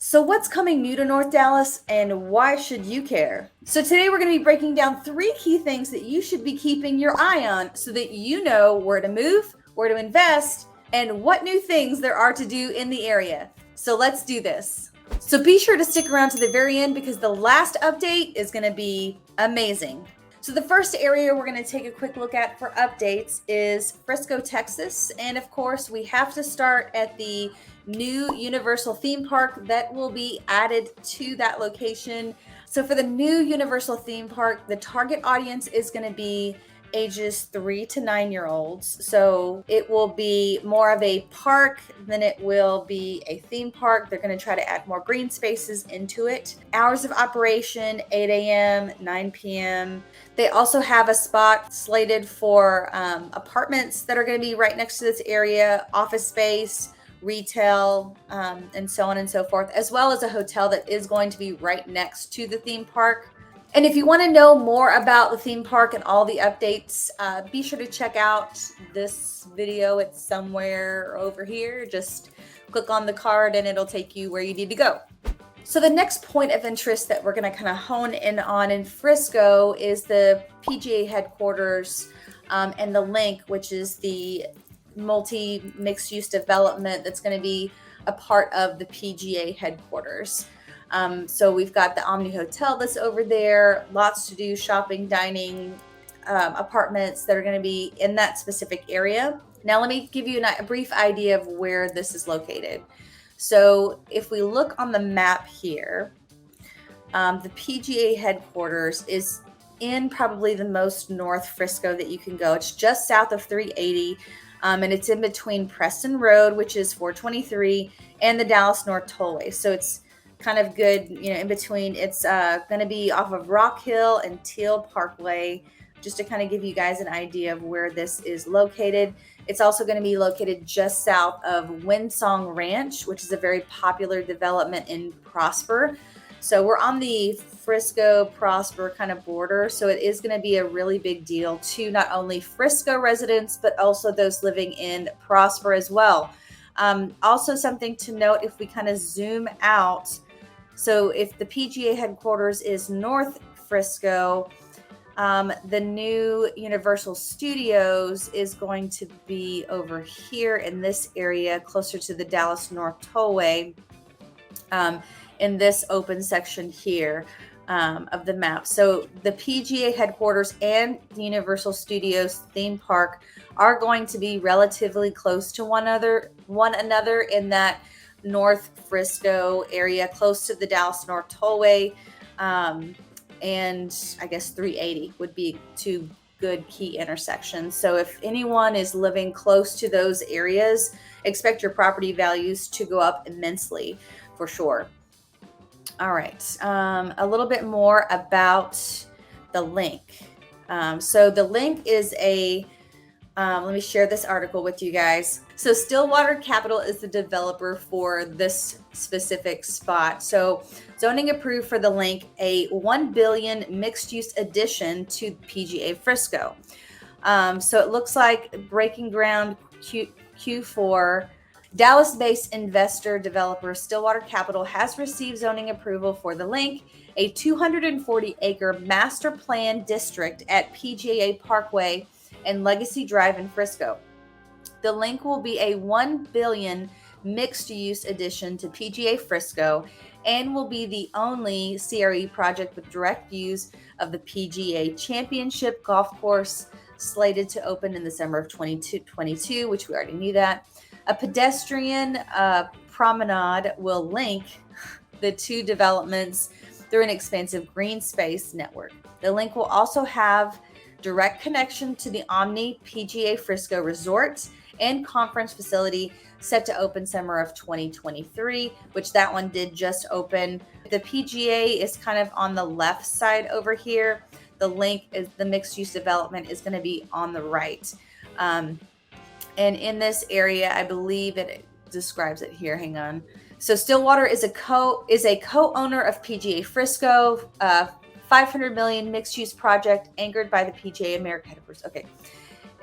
So what's coming new to North Dallas and why should you care? So today we're going to be breaking down 3 key things that you should be keeping your eye on so that you know where to move, where to invest, and what new things there are to do in the area. So let's do this. So be sure to stick around to the very end because the last update is going to be amazing. So the first area we're going to take a quick look at for updates is Frisco, Texas. And of course, we have to start at the new Universal theme park that will be added to that location. So for the new Universal theme park, the target audience is going to be ages 3 to 9-year-olds. So it will be more of a park than it will be a theme park. They're going to try to add more green spaces into it. Hours of operation, 8 a.m., 9 p.m. They also have a spot slated for apartments that are going to be right next to this area, office space, retail, and so on and so forth, as well as a hotel that is going to be right next to the theme park. And if you want to know more about the theme park and all the updates, be sure to check out this video. It's somewhere over here. Just click on the card and it'll take you where you need to go. So the next point of interest that we're going to kind of hone in on in Frisco is the PGA Headquarters and the Link, which is the multi-mixed-use development that's going to be a part of the PGA Headquarters. So we've got the Omni Hotel that's over there, lots to do, shopping, dining, apartments that are going to be in that specific area. Now, let me give you a brief idea of where this is located. So if we look on the map here, the PGA Headquarters is in probably the most north Frisco that you can go. It's just south of 380. And it's in between Preston Road, which is 423, and the Dallas North Tollway. So it's kind of good, in between. It's going to be off of Rock Hill and Teal Parkway, just to kind of give you guys an idea of where this is located. It's also going to be located just south of Windsong Ranch, which is a very popular development in Prosper. So we're on the Frisco Prosper kind of border. So it is going to be a really big deal to not only Frisco residents, but also those living in Prosper as well. Also something to note if we kind of zoom out. So if the PGA Headquarters is North Frisco, the new Universal Studios is going to be over here in this area, closer to the Dallas North Tollway, in this open section here of the map. So the PGA Headquarters and the Universal Studios theme park are going to be relatively close to one another in that North Frisco area, close to the Dallas North Tollway, and I guess 380 would be 2 good key intersections. So if anyone is living close to those areas, expect your property values to go up immensely for sure. All right, a little bit more about the Link. So the Link is let me share this article with you guys. So Stillwater Capital is the developer for this specific spot. So zoning approved for the Link, a $1 billion mixed-use addition to PGA Frisco. So it looks like breaking ground Q4. Dallas-based investor developer Stillwater Capital has received zoning approval for the Link, a 240-acre master plan district at PGA Parkway and Legacy Drive in Frisco. The Link will be a $1 billion mixed-use addition to PGA Frisco and will be the only CRE project with direct views of the PGA Championship golf course, slated to open in the summer of 2022, which we already knew that. A pedestrian promenade will link the 2 developments through an expansive green space network. The Link will also have direct connection to the Omni PGA Frisco Resort and Conference Facility, set to open summer of 2023, which that one did just open. The PGA is kind of on the left side over here. The Link is the mixed-use development is going to be on the right. And in this area, I believe it describes it here. Hang on. So Stillwater is a co-owner of PGA Frisco, $500 million mixed-use project anchored by the PGA America Headquarters. Okay.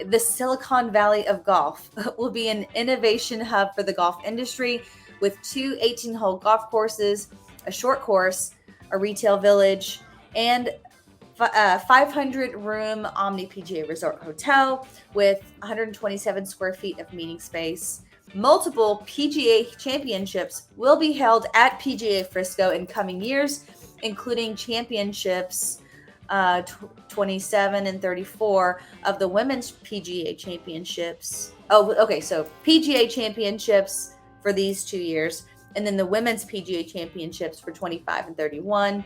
The Silicon Valley of golf will be an innovation hub for the golf industry with 2 18-hole golf courses, a short course, a retail village, and 500-room Omni PGA Resort Hotel with 127 square feet of meeting space. Multiple PGA Championships will be held at PGA Fresco in coming years, including championships 27 and 34 of the Women's PGA Championships. Oh, okay, so PGA Championships for these 2 years, and then the Women's PGA Championships for 25 and 31.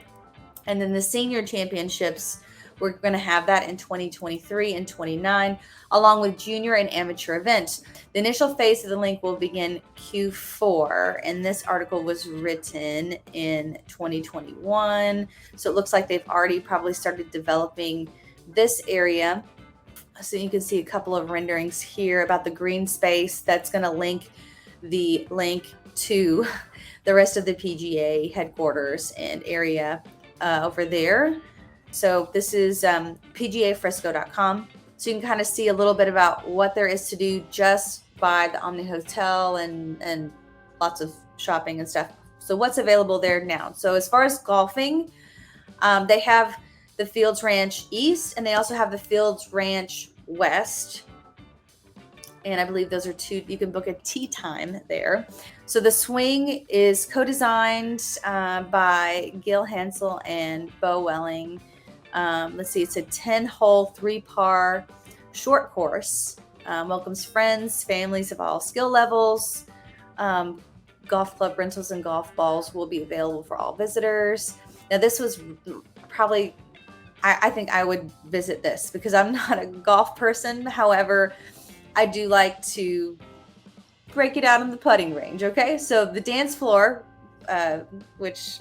And then the Senior Championships, we're going to have that in 2023 and 29, along with junior and amateur events. The initial phase of the link will begin Q4, and this article was written in 2021. So it looks like they've already probably started developing this area. So you can see a couple of renderings here about the green space that's going to link to the rest of the PGA headquarters and area over there. So this is PGAFresco.com. So you can kind of see a little bit about what there is to do just by the Omni Hotel and lots of shopping and stuff. So what's available there now? So as far as golfing, they have the Fields Ranch East, and they also have the Fields Ranch West. And I believe those are 2, you can book a tee time there. So the swing is co-designed by Gil Hansel and Bo Welling. Let's see, it's a 10-hole 3-par short course. Welcomes friends, families of all skill levels. Golf club rentals and golf balls will be available for all visitors. Now this was probably, I think I would visit this because I'm not a golf person. However, I do like to break it out on the putting range. Okay, so the dance floor, which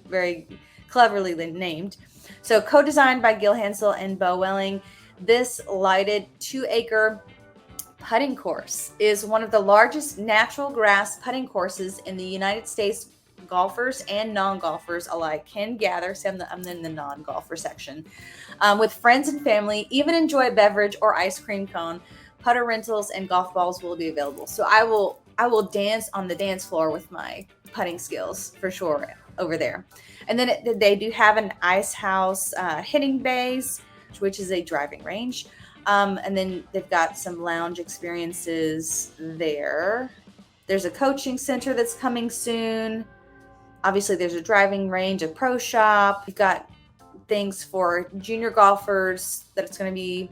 very cleverly named. So co-designed by Gil Hansel and Bo Welling, this lighted 2-acre putting course is one of the largest natural grass putting courses in the United States. Golfers and non-golfers alike can gather. So I'm in the non-golfer section with friends and family. Even enjoy a beverage or ice cream cone. Putter rentals and golf balls will be available. So I will dance on the dance floor with my putting skills for sure over there. And then they do have an ice house, hitting bays, which is a driving range. And then they've got some lounge experiences there. There's a coaching center that's coming soon. Obviously, there's a driving range, a pro shop. You've got things for junior golfers that it's going to be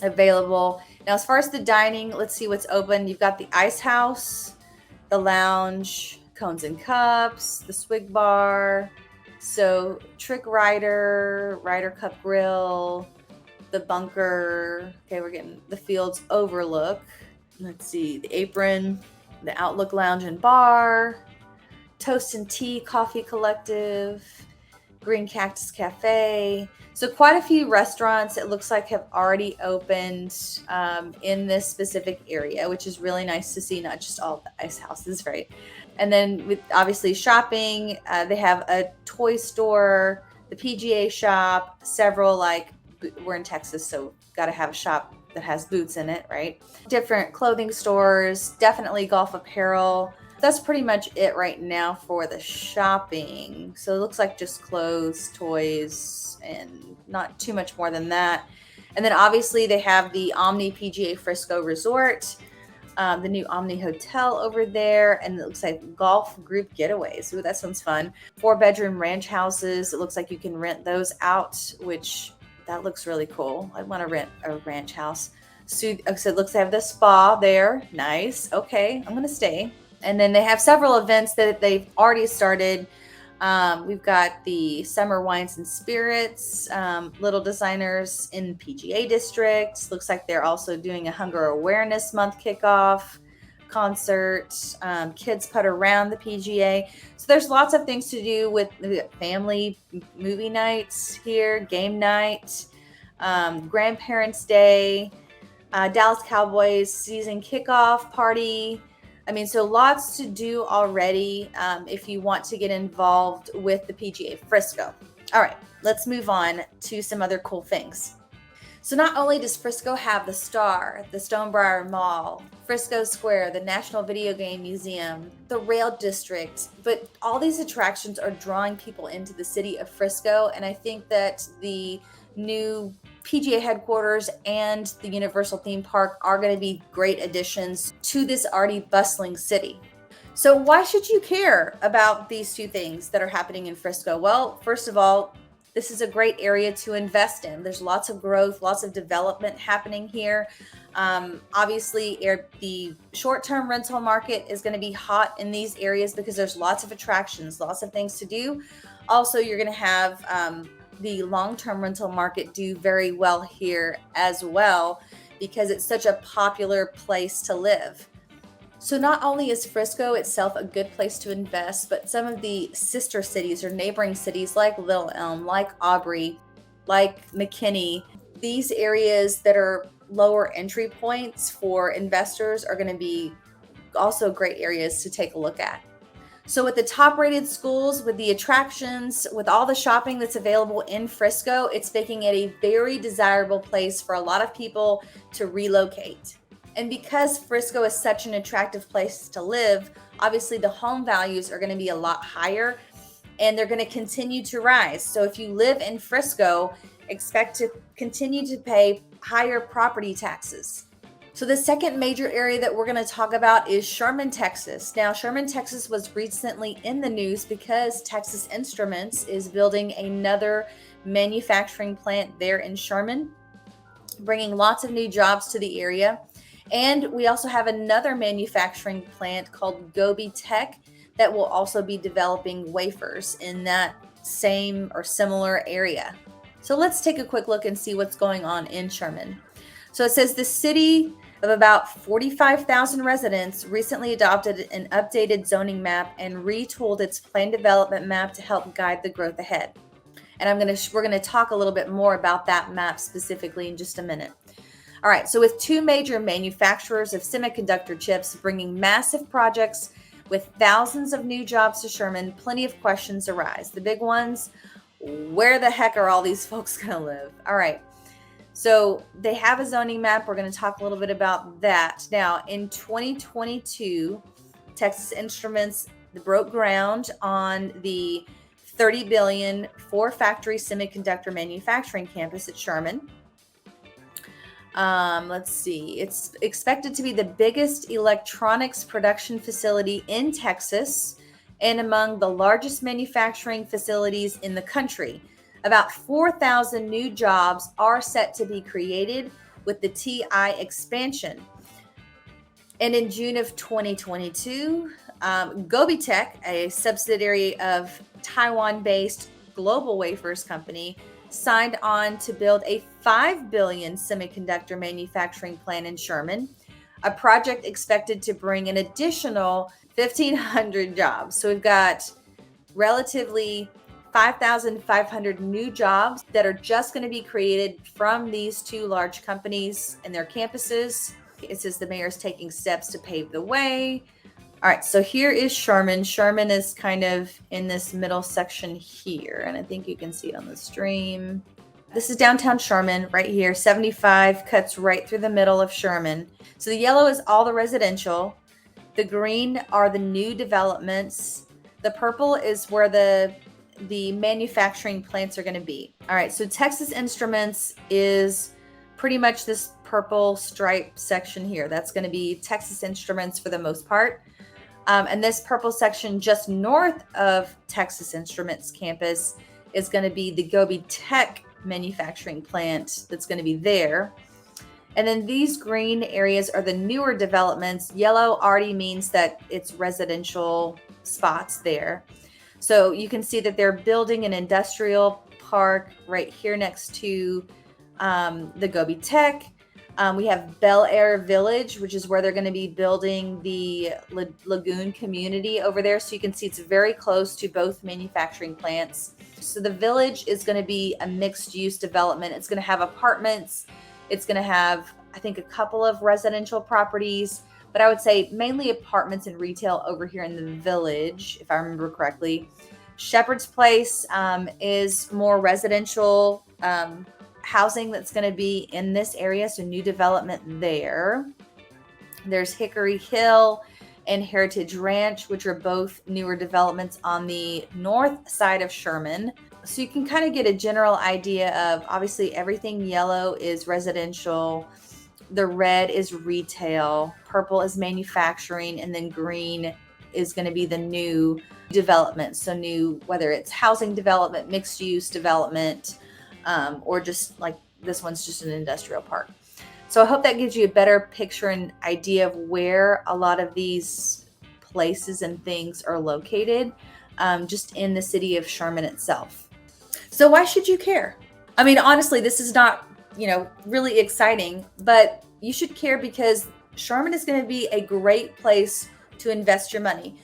available. Now, as far as the dining, let's see what's open. You've got the ice house, the lounge, cones and cups, the swig bar, so trick Ryder Cup grill, the bunker. Okay, we're getting the Fields overlook. Let's see, the apron, the Outlook Lounge and Bar, Toast and Tea Coffee Collective, Green Cactus Cafe. So quite a few restaurants, it looks like, have already opened in this specific area, which is really nice to see, not just all the ice houses, right? And then with obviously shopping, they have a toy store, the PGA shop, several, like, we're in Texas, so got to have a shop that has boots in it, right? Different clothing stores, definitely golf apparel. That's pretty much it right now for the shopping. So it looks like just clothes, toys, and not too much more than that. And then obviously they have the Omni PGA Frisco Resort, the new Omni Hotel over there, and it looks like golf group getaways. Ooh, that sounds fun. 4-bedroom ranch houses. It looks like you can rent those out, which that looks really cool. I want to rent a ranch house. So it looks like they have the spa there. Nice. Okay, I'm going to stay. And then they have several events that they've already started. We've got the Summer Wines and Spirits, Little Designers in PGA District. Looks like they're also doing a Hunger Awareness Month kickoff concert. Kids put around the PGA. So there's lots of things to do with family movie nights here, game night, Grandparents' Day, Dallas Cowboys season kickoff party. I mean, so lots to do already if you want to get involved with the PGA Frisco. All right, let's move on to some other cool things. So not only does Frisco have the Star, the Stonebriar Mall, Frisco Square, the National Video Game Museum, the Rail District, but all these attractions are drawing people into the city of Frisco. And I think that the new PGA Headquarters and the Universal Theme Park are going to be great additions to this already bustling city. So why should you care about these two things that are happening in Frisco? Well, first of all, this is a great area to invest in. There's lots of growth, lots of development happening here. Obviously, the short-term rental market is going to be hot in these areas because there's lots of attractions, lots of things to do. Also, you're going to have the long-term rental market do very well here as well because it's such a popular place to live. So not only is Frisco itself a good place to invest, but some of the sister cities or neighboring cities like Little Elm, like Aubrey, like McKinney, these areas that are lower entry points for investors are going to be also great areas to take a look at. So with the top rated schools, with the attractions, with all the shopping that's available in Frisco, it's making it a very desirable place for a lot of people to relocate. And because Frisco is such an attractive place to live, obviously the home values are going to be a lot higher and they're going to continue to rise. So if you live in Frisco, expect to continue to pay higher property taxes. So the second major area that we're going to talk about is Sherman, Texas. Now, Sherman, Texas was recently in the news because Texas Instruments is building another manufacturing plant there in Sherman, bringing lots of new jobs to the area. And we also have another manufacturing plant called Gobi Tech that will also be developing wafers in that same or similar area. So let's take a quick look and see what's going on in Sherman. So it says the city of about 45,000 residents recently adopted an updated zoning map and retooled its planned development map to help guide the growth ahead. And we're going to talk a little bit more about that map specifically in just a minute. All right, so with two major manufacturers of semiconductor chips bringing massive projects with thousands of new jobs to Sherman, plenty of questions arise. The big ones, where the heck are all these folks going to live? All right, so they have a zoning map. We're going to talk a little bit about that. Now, in 2022, Texas Instruments broke ground on the $30 billion four-factory semiconductor manufacturing campus at Sherman. Let's see. It's expected to be the biggest electronics production facility in Texas and among the largest manufacturing facilities in the country. About 4,000 new jobs are set to be created with the TI expansion. And in June of 2022, Gobi Tech, a subsidiary of Taiwan-based Global Wafers company, signed on to build a $5 billion semiconductor manufacturing plant in Sherman, a project expected to bring an additional 1,500 jobs. So we've got relatively 5,500 new jobs that are just going to be created from these two large companies and their campuses. It says the mayor is taking steps to pave the way. All right, so here is Sherman. Sherman is kind of in this middle section here, and I think you can see it on the stream. This is downtown Sherman right here. 75 cuts right through the middle of Sherman. So the yellow is all the residential. The green are the new developments. The purple is where the manufacturing plants are going to be. All right, so Texas Instruments is pretty much this purple stripe section here. That's going to be Texas Instruments for the most part. And this purple section just north of Texas Instruments campus is going to be the Gobi Tech manufacturing plant that's going to be there. And then these green areas are the newer developments. Yellow already means that it's residential spots there. So you can see that they're building an industrial park right here next to the Gobi Tech. We have Valera Village, which is where they're going to be building the Lagoon Community over there. So you can see it's very close to both manufacturing plants. So the village is going to be a mixed use development. It's going to have apartments. It's going to have, I think, a couple of residential properties, but I would say mainly apartments and retail over here in the village, if I remember correctly. Shepherd's Place is more residential housing that's going to be in this area, so new development there. There's Hickory Hill and Heritage Ranch, which are both newer developments on the north side of Sherman. So you can kind of get a general idea of, obviously everything yellow is residential, the red is retail, purple is manufacturing, and then green is going to be the new development. So new, whether it's housing development, mixed use development, or just like this one's just an industrial park. So I hope that gives you a better picture and idea of where a lot of these places and things are located, just in the city of Sherman itself. So why should you care? I mean, honestly, this is not, really exciting, but you should care because Sherman is going to be a great place to invest your money.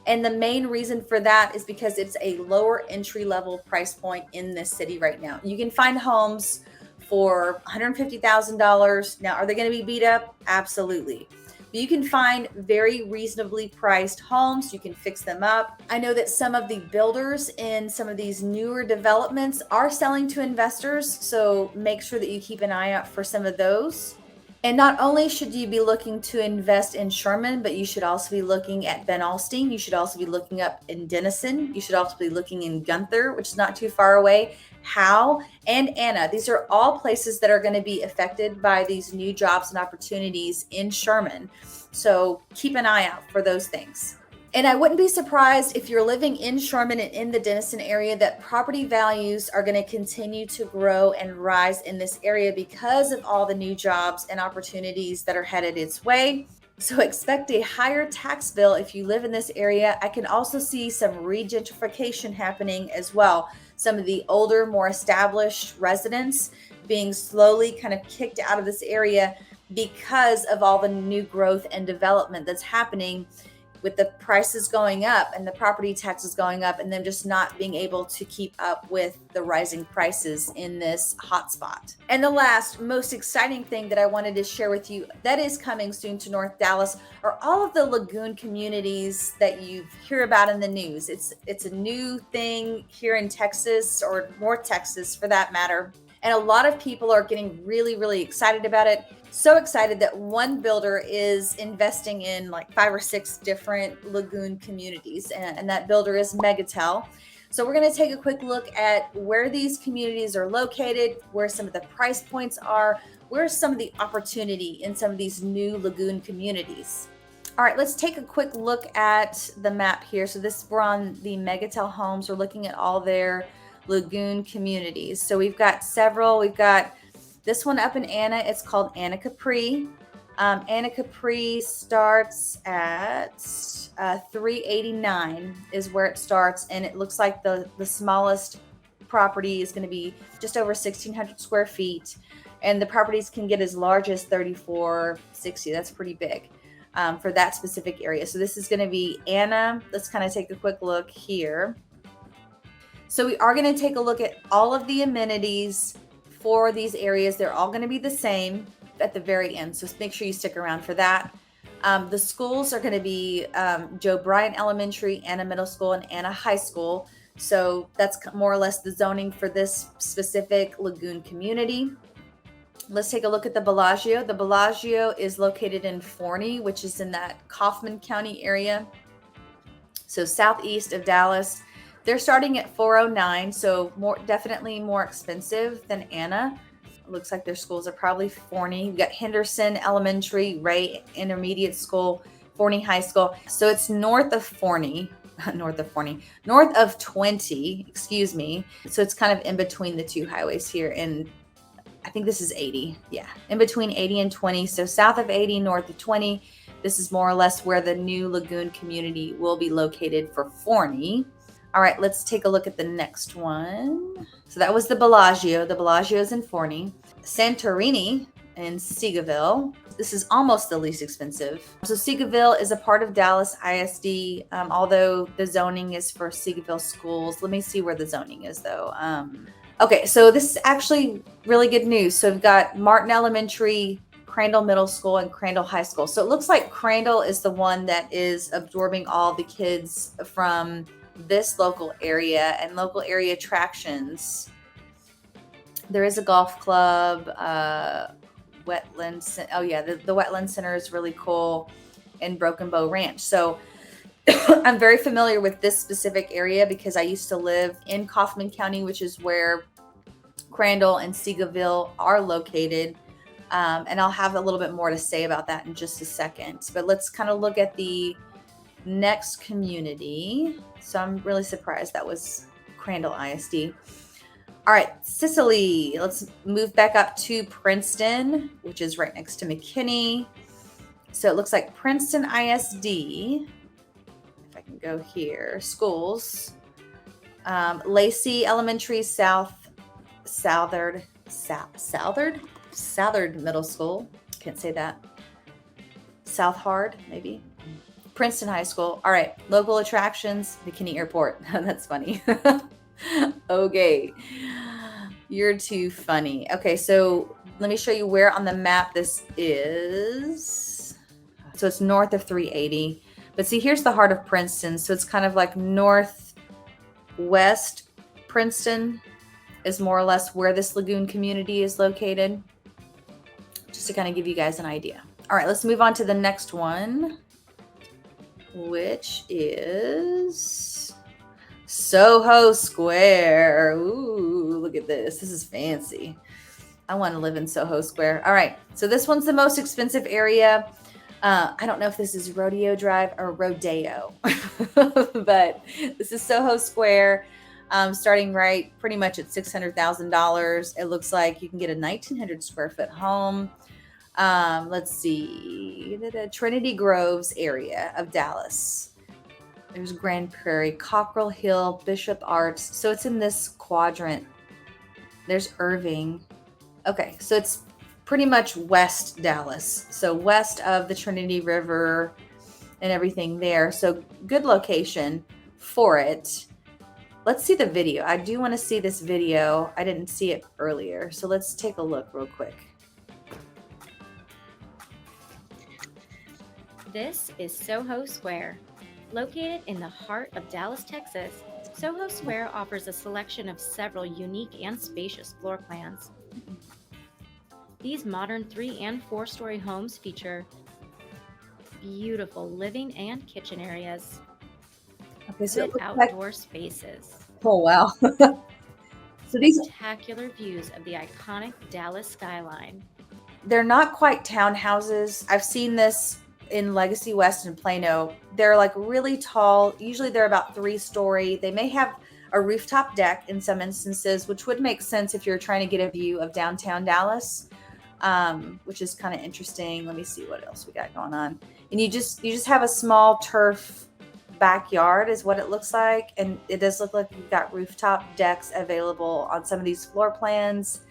And the main reason for that is because it's a lower entry level price point in this city right now. You can find homes for $150,000. Now, are they going to be beat up? Absolutely. But you can find very reasonably priced homes. You can fix them up. I know that some of the builders in some of these newer developments are selling to investors. So make sure that you keep an eye out for some of those. And not only should you be looking to invest in Sherman, but you should also be looking at Ben Alstein. You should also be looking up in Denison. You should also be looking in Gunther, which is not too far away. Howe and Anna. These are all places that are going to be affected by these new jobs and opportunities in Sherman. So keep an eye out for those things. And I wouldn't be surprised if you're living in Sherman and in the Denison area that property values are going to continue to grow and rise in this area because of all the new jobs and opportunities that are headed its way. So expect a higher tax bill if you live in this area. I can also see some regentrification happening as well. Some of the older, more established residents being slowly kind of kicked out of this area because of all the new growth and development that's happening, with the prices going up and the property taxes going up, and them just not being able to keep up with the rising prices in this hotspot. And the last most exciting thing that I wanted to share with you that is coming soon to North Dallas are all of the lagoon communities that you hear about in the news. It's a new thing here in Texas, or North Texas for that matter. And a lot of people are getting really, really excited about it. So excited that one builder is investing in like 5 or 6 different lagoon communities, and that builder is MEGATEL. So we're going to take a quick look at where these communities are located, where some of the price points are, where's some of the opportunity in some of these new lagoon communities. All right, let's take a quick look at the map here. So we're on the MEGATEL homes. We're looking at all their lagoon communities. So we've got several. We've got this one up in Anna. It's called Anna Capri. Anna Capri starts at 389 is where it starts, and it looks like the smallest property is going to be just over 1,600 square feet, and the properties can get as large as 3,460. That's pretty big for that specific area. So this is going to be Anna. Let's kind of take a quick look here. So we are going to take a look at all of the amenities for these areas. They're all going to be the same at the very end, so make sure you stick around for that. The schools are going to be Joe Bryant Elementary, Anna Middle School, and Anna High School. So that's more or less the zoning for this specific lagoon community. Let's take a look at the Bellagio. The Bellagio is located in Forney, which is in that Kaufman County area, so southeast of Dallas. They're starting at 409, so definitely more expensive than Anna. It looks like their schools are probably Forney. You've got Henderson Elementary, Ray Intermediate School, Forney High School. So it's north of 20, excuse me. So it's kind of in between the two highways here. And I think this is 80. Yeah, in between 80 and 20. So south of 80, north of 20. This is more or less where the new lagoon community will be located for Forney. All right, let's take a look at the next one. So that was the Bellagio. The Bellagio is in Forney. Santorini in Seagoville. This is almost the least expensive. So Seagoville is a part of Dallas ISD, although the zoning is for Seagoville schools. Let me see where the zoning is, though. Okay, so this is actually really good news. So we've got Martin Elementary, Crandall Middle School, and Crandall High School. So it looks like Crandall is the one that is absorbing all the kids from this local area and local area attractions. There is a golf club, wetlands. Oh yeah, the wetland center is really cool in Broken Bow Ranch. So I'm very familiar with this specific area because I used to live in Kaufman County, which is where Crandall and Seagoville are located. And I'll have a little bit more to say about that in just a second. But let's kind of look at the next community. So I'm really surprised that was Crandall ISD. All right, Sicily. Let's move back up to Princeton, which is right next to McKinney. So it looks like Princeton ISD. If I can go here, schools. Lacey Elementary, Southard Middle School. Can't say that. South Hard, maybe. Princeton High School. All right, local attractions, McKinney Airport. That's funny. Okay, you're too funny. Okay, so let me show you where on the map this is. So it's north of 380. But see, here's the heart of Princeton. So it's kind of like northwest Princeton is more or less where this Lagoon community is located. Just to kind of give you guys an idea. All right, let's move on to the next one, which is Soho Square. Ooh, look at this. This is fancy. I want to live in Soho Square. All right, so this one's the most expensive area. I don't know if this is Rodeo Drive or Rodeo, but this is Soho Square, starting right pretty much at $600,000. It looks like you can get a 1,900 square foot home. Let's see, Trinity Groves area of Dallas. There's Grand Prairie, Cockrell Hill, Bishop Arts. So it's in this quadrant. There's Irving. Okay, so it's pretty much West Dallas. So west of the Trinity River and everything there. So good location for it. Let's see the video. I do want to see this video. I didn't see it earlier. So let's take a look real quick. This is Soho Square. Located in the heart of Dallas, Texas, Soho Square offers a selection of several unique and spacious floor plans. These modern 3- and 4-story homes feature beautiful living and kitchen areas, Okay, so good outdoor spaces, oh wow. So these spectacular views of the iconic Dallas skyline. They're not quite townhouses. I've seen this in Legacy West and Plano. They're like really tall. Usually they're about 3-story. They may have a rooftop deck in some instances, which would make sense if you're trying to get a view of downtown Dallas, which is kind of interesting. Let me see what else we got going on. And you just have a small turf backyard is what it looks like. And it does look like you've got rooftop decks available on some of these floor plans.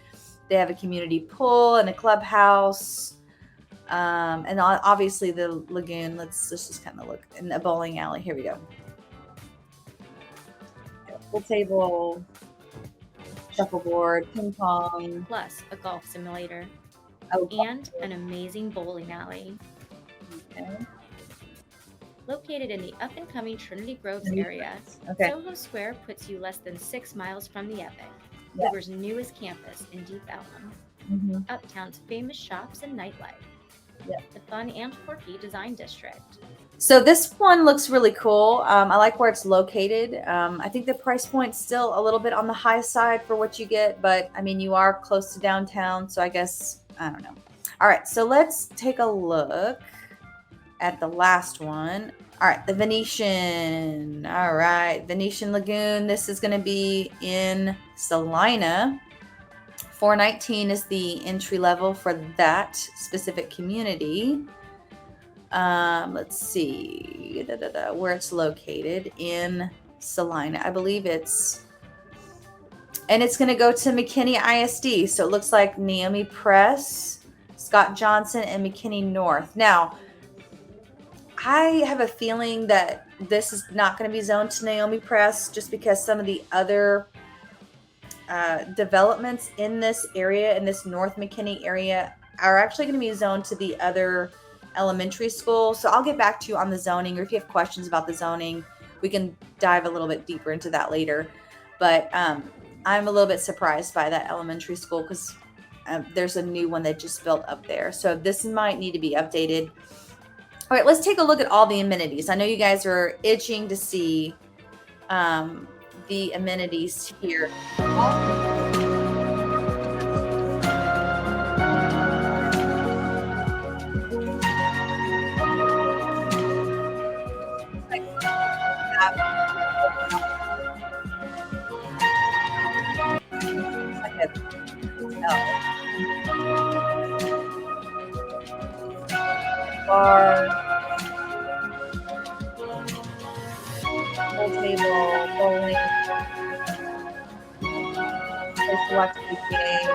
They have a community pool and a clubhouse. And obviously the lagoon. Let's just kind of look in the bowling alley. Here we go. Pool table, shuffleboard, ping pong, Plus a golf simulator and an amazing bowling alley. Okay. Located in the up-and-coming Trinity Groves area, Soho Square puts you less than 6 miles from the Epic, Uber's newest campus in Deep Ellum, Uptown's famous shops and nightlife, the fun and quirky design district. So this one looks really cool. I like where it's located. I think the price point's still a little bit on the high side for what you get, but I mean, you are close to downtown, so I guess, I don't know. All right, so let's take a look at the last one. All right, the Venetian. All right, Venetian Lagoon. This is going to be in Salina. $419 is the entry level for that specific community. Let's see where it's located in Salina. I believe it's going to go to McKinney ISD. So it looks like Naomi Press, Scott Johnson, and McKinney North. Now, I have a feeling that this is not going to be zoned to Naomi Press just because some of the other developments in this area, in this North McKinney area, are actually going to be zoned to the other elementary school. So I'll get back to you on the zoning, or if you have questions about the zoning, we can dive a little bit deeper into that later. But I'm a little bit surprised by that elementary school because there's a new one that just built up there. So this might need to be updated. All right, let's take a look at all the amenities. I know you guys are itching to see the amenities here. Bar, pool table, bowling, place to watch the game,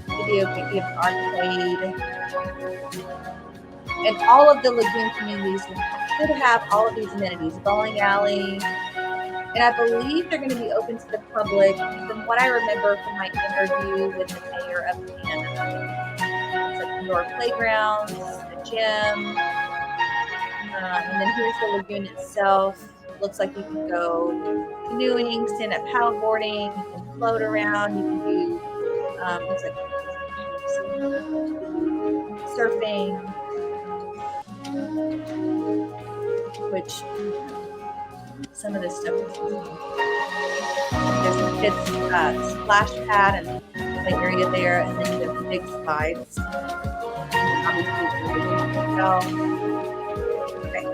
video game arcade, and all of the Lagoon communities should have all of these amenities, bowling alley, and I believe they're going to be open to the public. From what I remember from my interview with the mayor of Canada, it's like indoor playgrounds, a gym, and then here's the lagoon itself. Looks like you can go canoeing, stand-up paddleboarding, you can float around, you can do looks like surfing, which some of this stuff is there's a kids splash pad and play area there, and then you have the big slides. Okay.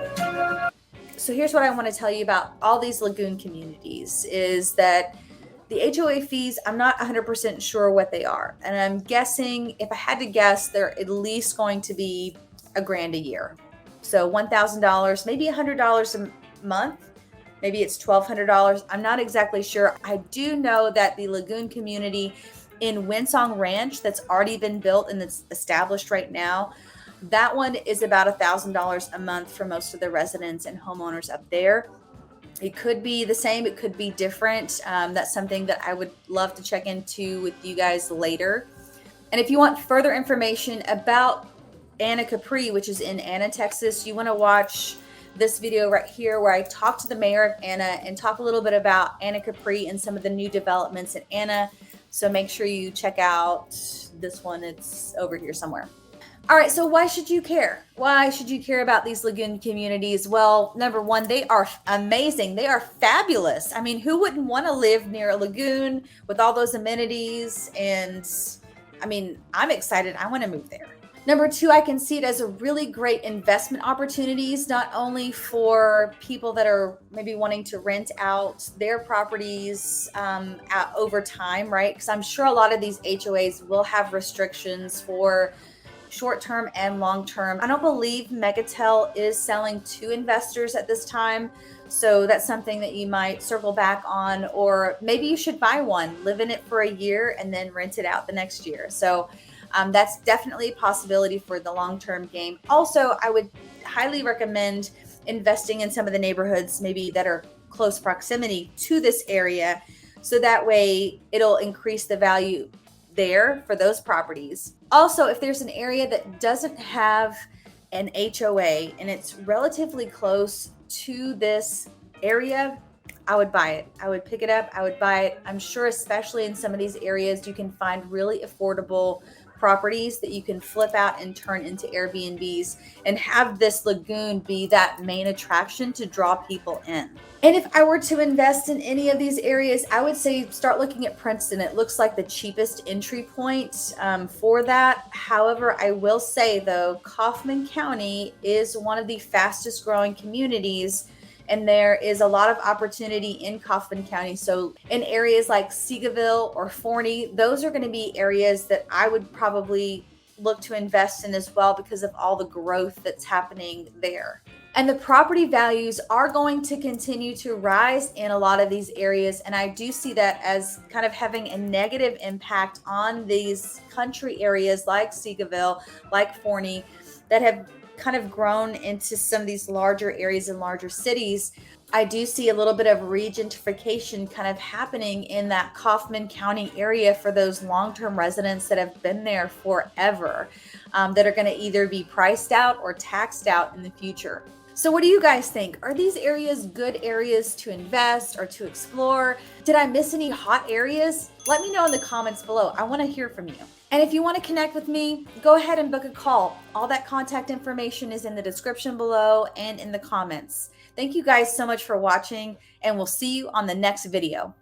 So here's what I want to tell you about all these lagoon communities is that the HOA fees, I'm not 100% sure what they are. And I'm guessing, if I had to guess, they're at least going to be $1,000 a year. So $1,000, maybe $100 a month. Maybe it's $1,200. I'm not exactly sure. I do know that the lagoon community in Winsong Ranch that's already been built and that's established right now, that one is about $1,000 a month for most of the residents and homeowners up there. It could be the same. It could be different. That's something that I would love to check into with you guys later. And if you want further information about Anna Capri, which is in Anna, Texas, you want to watch this video right here where I talk to the mayor of Anna and talk a little bit about Anna Capri and some of the new developments in Anna. So make sure you check out this one. It's over here somewhere. All right, so why should you care? Why should you care about these lagoon communities? Well, number one, they are amazing. They are fabulous. I mean, who wouldn't want to live near a lagoon with all those amenities? And I mean, I'm excited. I want to move there. Number two, I can see it as a really great investment opportunities, not only for people that are maybe wanting to rent out their properties over time, right? Because I'm sure a lot of these HOAs will have restrictions for short-term and long-term. I don't believe MEGATEL is selling to investors at this time. So that's something that you might circle back on, or maybe you should buy one, live in it for a year and then rent it out the next year. So that's definitely a possibility for the long-term game. Also, I would highly recommend investing in some of the neighborhoods maybe that are close proximity to this area. So that way it'll increase the value there for those properties. Also, if there's an area that doesn't have an HOA and it's relatively close to this area, I would buy it. I would pick it up. I would buy it. I'm sure, especially in some of these areas, you can find really affordable properties that you can flip out and turn into Airbnbs and have this lagoon be that main attraction to draw people in. And if I were to invest in any of these areas, I would say start looking at Princeton. It looks like the cheapest entry point for that. However, I will say though, Kaufman County is one of the fastest growing communities, and there is a lot of opportunity in Kaufman County. So in areas like Seagoville or Forney, those are going to be areas that I would probably look to invest in as well because of all the growth that's happening there. And the property values are going to continue to rise in a lot of these areas. And I do see that as kind of having a negative impact on these country areas like Seagoville, like Forney, that have kind of grown into some of these larger areas and larger cities. I do see a little bit of regentification kind of happening in that Kaufman County area for those long-term residents that have been there forever, that are going to either be priced out or taxed out in the future. So what do you guys think? Are these areas good areas to invest or to explore? Did I miss any hot areas? Let me know in the comments below. I want to hear from you. And if you want to connect with me, go ahead and book a call. All that contact information is in the description below and in the comments. Thank you guys so much for watching, and we'll see you on the next video.